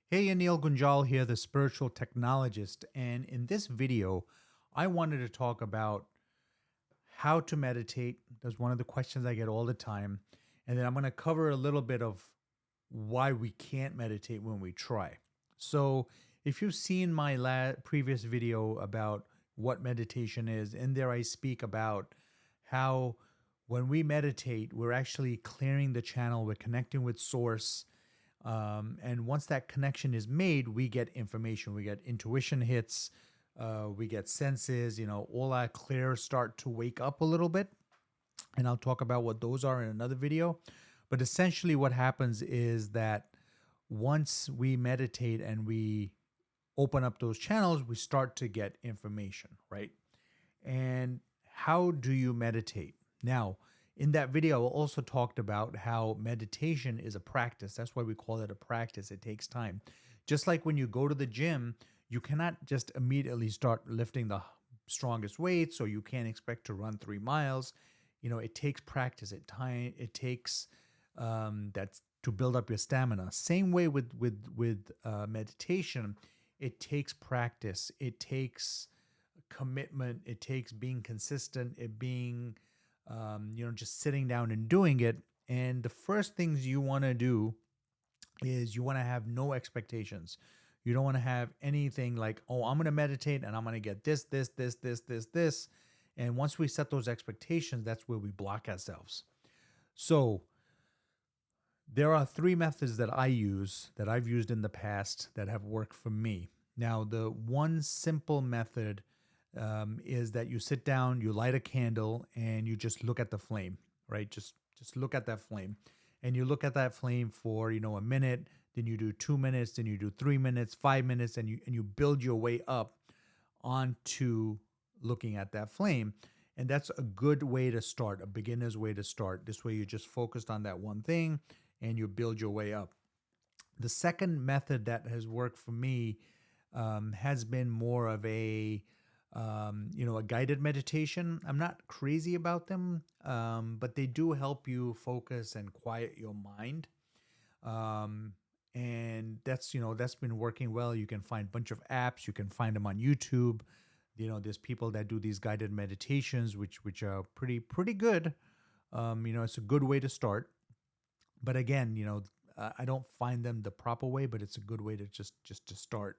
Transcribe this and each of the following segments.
Hey, Anil Gunjal here, the spiritual technologist. And in this video, I wanted to talk about how to meditate. That's one of the questions I get all the time. And then I'm going to cover a little bit of why we can't meditate when we try. So, if you've seen my previous video about what meditation is, in there I speak about how when we meditate, we're actually clearing the channel, we're connecting with source, and once that connection is made, we get information. We get intuition hits. We get senses. All our clears start to wake up a little bit. And I'll talk about what those are in another video. But essentially, what happens is that once we meditate and we open up those channels, we start to get information, right? And how do you meditate? Now, in that video, I also talked about how meditation is a practice. That's why we call it a practice. It takes time. Just like when you go to the gym, you cannot just immediately start lifting the strongest weights, or you can't expect to run 3 miles. It takes practice. It takes that's to build up your stamina. Same way with meditation, it takes practice. It takes commitment. It takes being consistent. It being just sitting down and doing it. And the first things you want to do is you want to have no expectations. You don't want to have anything like, oh, I'm going to meditate and I'm going to get this. And once we set those expectations, that's where we block ourselves. So there are three methods that I use that I've used in the past that have worked for me. Now, the one simple method is that you sit down, you light a candle, and you just look at the flame, right? Just look at that flame, and you look at that flame for a minute. Then you do 2 minutes, then you do 3 minutes, 5 minutes, and you build your way up onto looking at that flame. And that's a good way to start, a beginner's way to start. This way, you're just focused on that one thing, and you build your way up. The second method that has worked for me has been more of a guided meditation. I'm not crazy about them, but they do help you focus and quiet your mind. And that's been working well. You can find a bunch of apps. You can find them on YouTube. There's people that do these guided meditations, which are pretty good. It's a good way to start. But again, I don't find them the proper way, but it's a good way to just to start.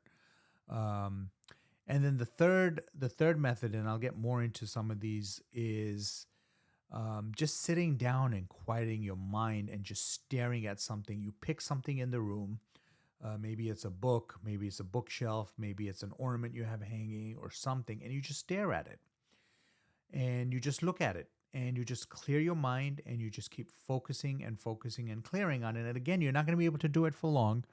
And then the third method, and I'll get more into some of these, is just sitting down and quieting your mind and just staring at something. You pick something in the room. Maybe it's a book, maybe it's a bookshelf, maybe it's an ornament you have hanging or something, and you just stare at it. And you just look at it, and you just clear your mind, and you just keep focusing and focusing and clearing on it. And again, you're not going to be able to do it for long.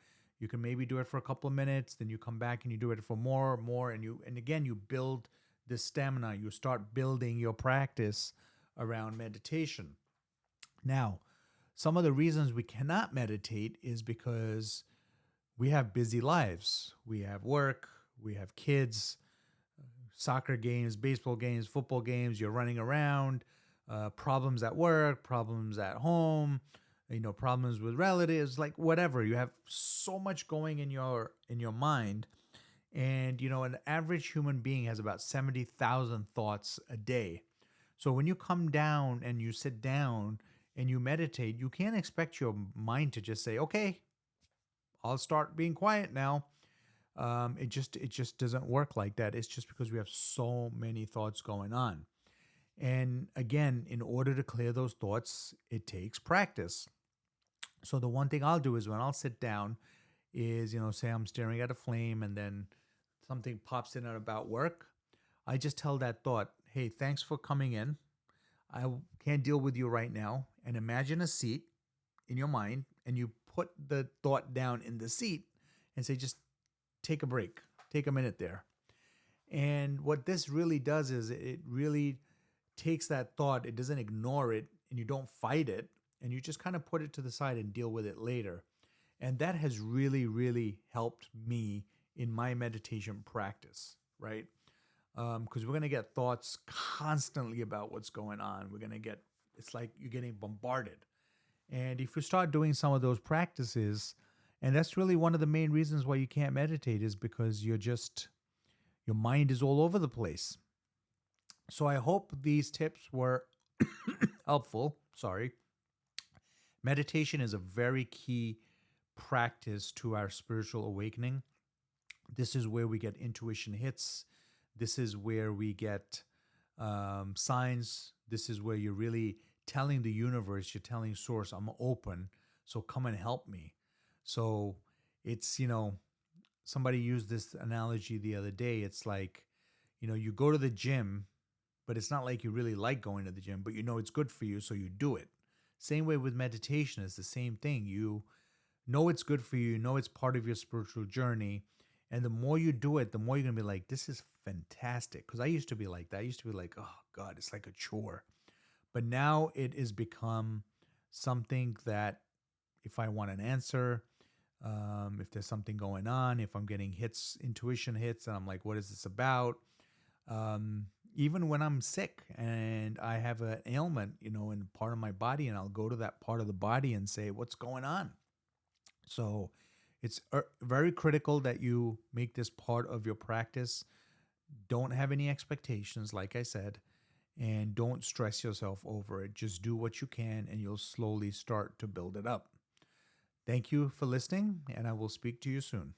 You can maybe do it for a couple of minutes, then you come back and you do it for more, and again you build this stamina. You start building your practice around meditation. Now, some of the reasons we cannot meditate is because we have busy lives. We have work, we have kids, soccer games, baseball games, football games. You're running around, problems at work, problems at home, problems with relatives, like whatever. You have so much going in your mind. And an average human being has about 70,000 thoughts a day. So when you come down and you sit down and you meditate, you can't expect your mind to just say, okay, I'll start being quiet now. It just doesn't work like that. It's just because we have so many thoughts going on. And again, in order to clear those thoughts, it takes practice. So the one thing I'll do is when I'll sit down is, say I'm staring at a flame and then something pops in about work. I just tell that thought, hey, thanks for coming in. I can't deal with you right now. And imagine a seat in your mind, and you put the thought down in the seat and say, just take a break, take a minute there. And what this really does is it really takes that thought, it doesn't ignore it, and you don't fight it, and you just kind of put it to the side and deal with it later. And that has really, really helped me in my meditation practice, right? Because we're going to get thoughts constantly about what's going on. It's like you're getting bombarded. And if you start doing some of those practices, And that's really one of the main reasons why you can't meditate is because your mind is all over the place. So I hope these tips were helpful. Sorry. Meditation is a very key practice to our spiritual awakening. This is where we get intuition hits. This is where we get signs. This is where you're really telling the universe, you're telling source, I'm open. So come and help me. So it's, somebody used this analogy the other day. It's like, you go to the gym, but it's not like you really like going to the gym, but you know it's good for you, so you do it. Same way with meditation, it's the same thing. You know it's good for you, you know it's part of your spiritual journey. And the more you do it, the more you're going to be like, this is fantastic. Because I used to be like that. I used to be like, oh, God, it's like a chore. But now it has become something that if I want an answer, if there's something going on, if I'm getting hits, intuition hits, and I'm like, what is this about? Um, Even when I'm sick and I have an ailment, in part of my body, and I'll go to that part of the body and say, what's going on? So it's very critical that you make this part of your practice. Don't have any expectations, like I said, and don't stress yourself over it. Just do what you can, and you'll slowly start to build it up. Thank you for listening, and I will speak to you soon.